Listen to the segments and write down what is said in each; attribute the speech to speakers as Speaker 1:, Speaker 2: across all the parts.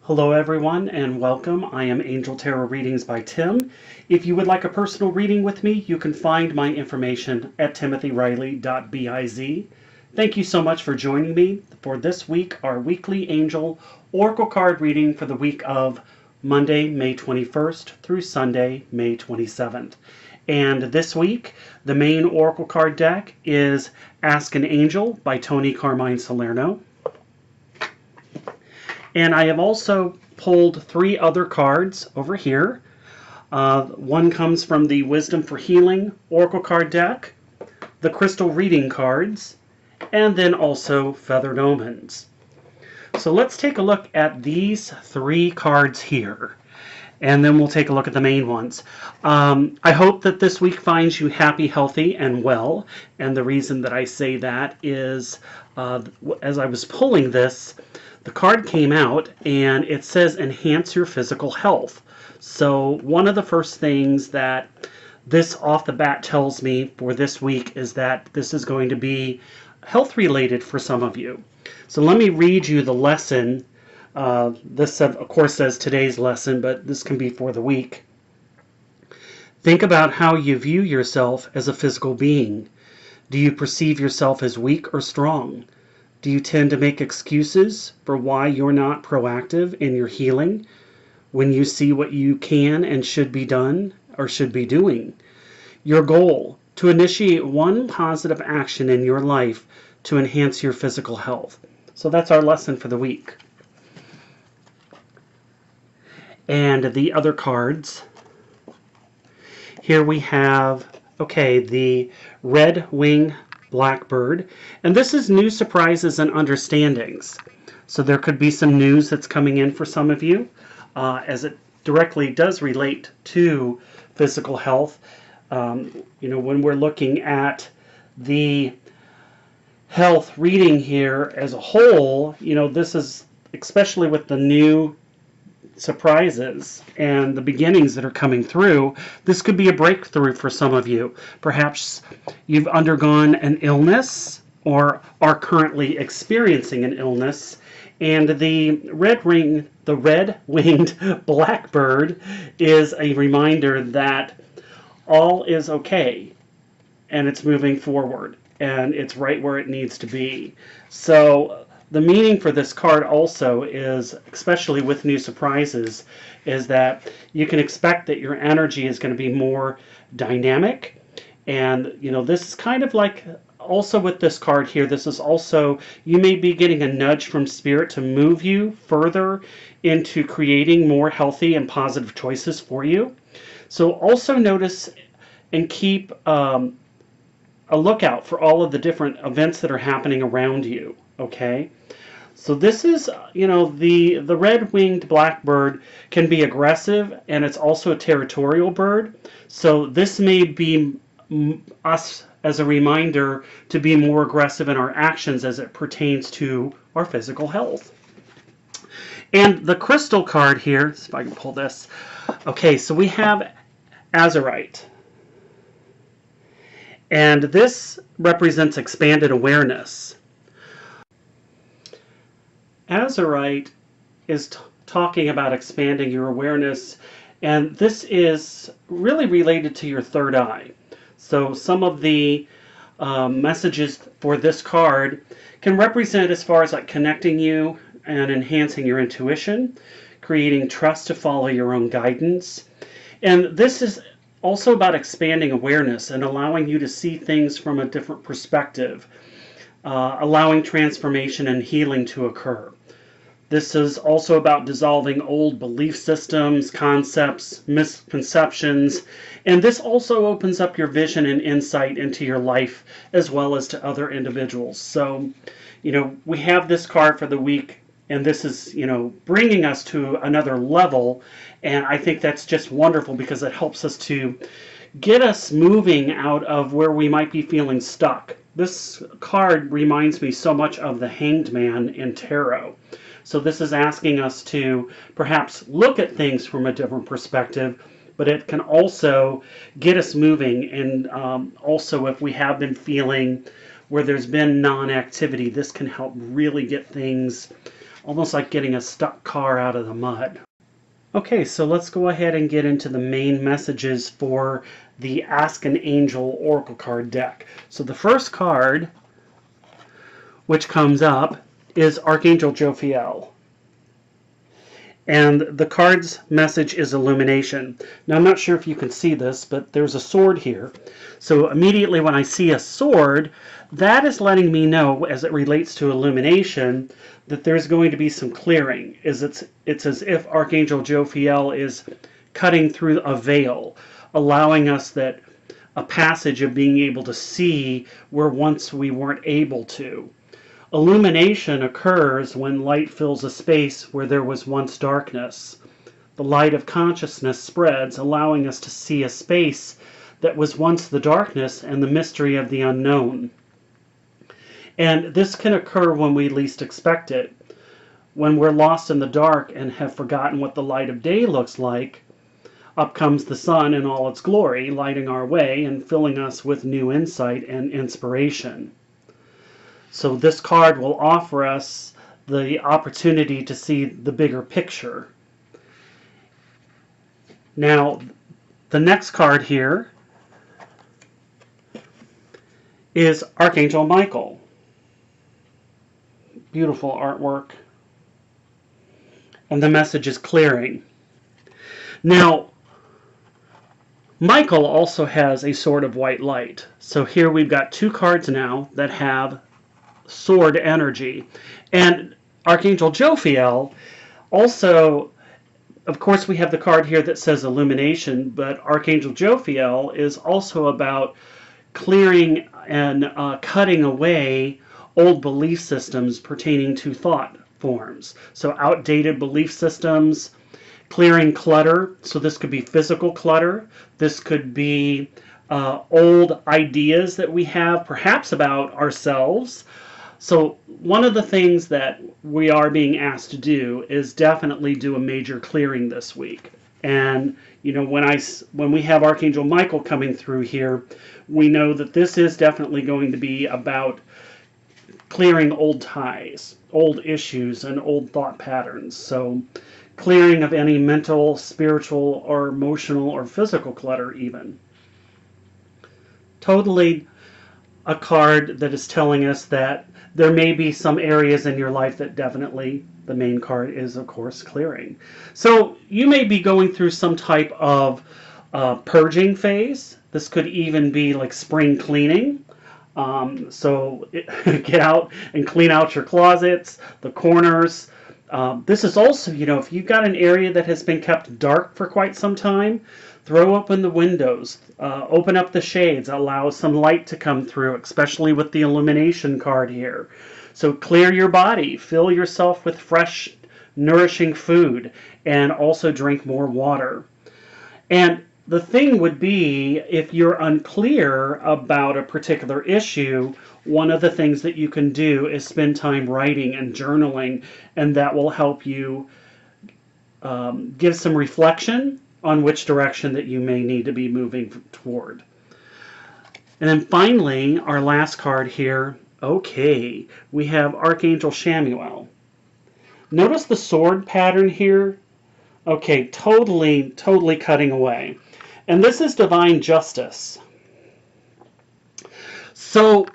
Speaker 1: Hello everyone and welcome. I am Angel Tarot Readings by Tim. If you would like a personal reading with me, you can find my information at timothyriley.biz. Thank you so much for joining me for this week, our weekly Angel Oracle card reading for the week of Monday, May 21st through Sunday, May 27th. And this week, the main Oracle card deck is Ask an Angel by Toni, Carmine, Salerno. And I have also pulled three other cards over here. One comes from the Wisdom for Healing Oracle card deck, the Crystal Reading cards, and then also Feathered Omens. So let's take a look at these three cards here, and then we'll take a look at the main ones. I hope that this week finds you happy, healthy, and well. And the reason that I say that is, as I was pulling this, the card came out and it says enhance your physical health. So one of the first things that this off the bat tells me for this week is that this is going to be health related for some of you. So let me read you the lesson. This of course says today's lesson, but this can be for the week. Think about how you view yourself as a physical being. Do you perceive yourself as weak or strong? Do you tend to make excuses for why you're not proactive in your healing when you see what you can and should be done or should be doing? Your goal, to initiate one positive action in your life to enhance your physical health. So that's our lesson for the week. And the other cards. Here we have, the red-winged blackbird, and this is new surprises and understandings. So there could be some news that's coming in for some of you, as it directly does relate to physical health. When we're looking at the health reading here as a whole, this is especially with the new surprises and the beginnings that are coming through, this could be a breakthrough for some of you. Perhaps you've undergone an illness or are currently experiencing an illness, and the red-winged blackbird is a reminder that all is okay and it's moving forward and it's right where it needs to be. So the meaning for this card also is, especially with new surprises, is that you can expect that your energy is going to be more dynamic. And, this is kind of like, also with this card here, this is also, you may be getting a nudge from Spirit to move you further into creating more healthy and positive choices for you. So also notice and keep a lookout for all of the different events that are happening around you. Okay, so this is, the red-winged blackbird can be aggressive, and it's also a territorial bird. So this may be us as a reminder to be more aggressive in our actions as it pertains to our physical health. And the crystal card here, if I can pull this. Okay, so we have Azurite. And this represents expanded awareness. Azurite is talking about expanding your awareness, and this is really related to your third eye. So some of the messages for this card can represent as far as like connecting you and enhancing your intuition, creating trust to follow your own guidance. And this is also about expanding awareness and allowing you to see things from a different perspective, allowing transformation and healing to occur. This is also about dissolving old belief systems, concepts, misconceptions, and this also opens up your vision and insight into your life as well as to other individuals. So, we have this card for the week, and this is, bringing us to another level, and I think that's just wonderful because it helps us to get us moving out of where we might be feeling stuck. This card reminds me so much of the Hanged Man in tarot. So this is asking us to perhaps look at things from a different perspective, but it can also get us moving. And also if we have been feeling where there's been non-activity, this can help really get things almost like getting a stuck car out of the mud. Okay, so let's go ahead and get into the main messages for the Ask an Angel Oracle card deck. So the first card, which comes up, is Archangel Jophiel. And the card's message is illumination. Now, I'm not sure if you can see this, but there's a sword here. So immediately when I see a sword, that is letting me know, as it relates to illumination, that there's going to be some clearing. It's as if Archangel Jophiel is cutting through a veil, allowing us that a passage of being able to see where once we weren't able to. Illumination occurs when light fills a space where there was once darkness. The light of consciousness spreads, allowing us to see a space that was once the darkness and the mystery of the unknown. And this can occur when we least expect it. When we're lost in the dark and have forgotten what the light of day looks like, up comes the sun in all its glory, lighting our way and filling us with new insight and inspiration. So this card will offer us the opportunity to see the bigger picture. Now, the next card here is Archangel Michael. Beautiful artwork. And the message is clearing. Now, Michael also has a sword of white light. So here we've got two cards now that have sword energy. And Archangel Jophiel also, of course, we have the card here that says illumination, but Archangel Jophiel is also about clearing and cutting away old belief systems pertaining to thought forms. So outdated belief systems, clearing clutter. So this could be physical clutter. This could be old ideas that we have perhaps about ourselves. So one of the things that we are being asked to do is definitely do a major clearing this week. And you know, when we have Archangel Michael coming through here, we know that this is definitely going to be about clearing old ties, old issues, and old thought patterns. So clearing of any mental, spiritual, or emotional or physical clutter even. Totally a card that is telling us that there may be some areas in your life that definitely, the main card is, of course, clearing. So you may be going through some type of purging phase. This could even be like spring cleaning. Get out and clean out your closets, the corners. This is also, you know, if you've got an area that has been kept dark for quite some time, throw open the windows, open up the shades, allow some light to come through, especially with the illumination card here. So clear your body, fill yourself with fresh, nourishing food, and also drink more water. And the thing would be, if you're unclear about a particular issue, one of the things that you can do is spend time writing and journaling, and that will help you give some reflection on which direction that you may need to be moving toward. And then finally, our last card here, okay, we have Archangel Shamuel. Notice the sword pattern here? Okay, totally cutting away. And this is divine justice. So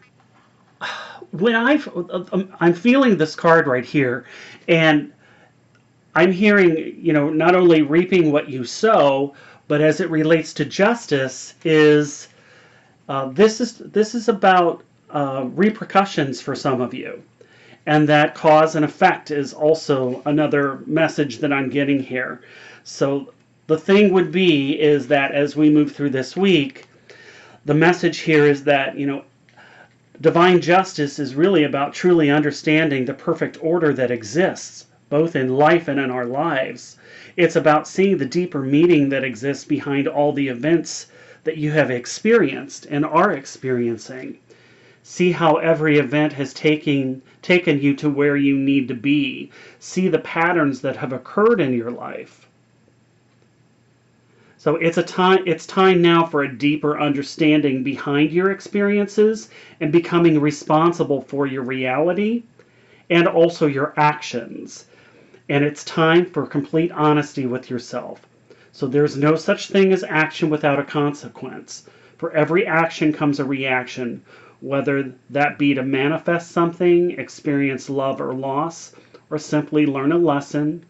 Speaker 1: when I'm feeling this card right here, and I'm hearing, you know, not only reaping what you sow, but as it relates to justice, is this is about repercussions for some of you, and that cause and effect is also another message that I'm getting here. So the thing would be is that as we move through this week, the message here is that, you know, divine justice is really about truly understanding the perfect order that exists, both in life and in our lives. It's about seeing the deeper meaning that exists behind all the events that you have experienced and are experiencing. See how every event has taken you to where you need to be. See the patterns that have occurred in your life. So it's time now for a deeper understanding behind your experiences and becoming responsible for your reality and also your actions. And it's time for complete honesty with yourself. So there's no such thing as action without a consequence. For every action comes a reaction, whether that be to manifest something, experience love or loss, or simply learn a lesson,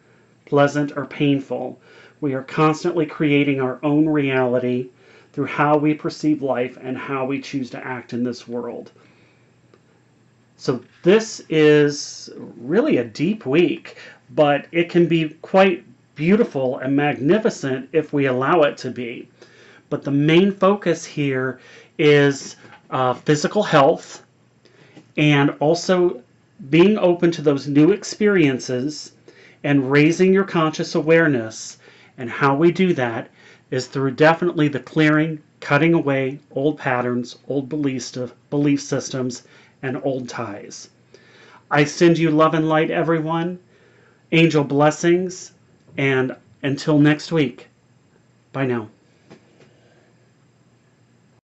Speaker 1: pleasant or painful. We are constantly creating our own reality through how we perceive life and how we choose to act in this world. So this is really a deep week, but it can be quite beautiful and magnificent if we allow it to be. But the main focus here is physical health, and also being open to those new experiences and raising your conscious awareness. And how we do that is through definitely the clearing, cutting away old patterns, old belief systems, and old ties. I send you love and light, everyone. Angel blessings, and until next week, bye now.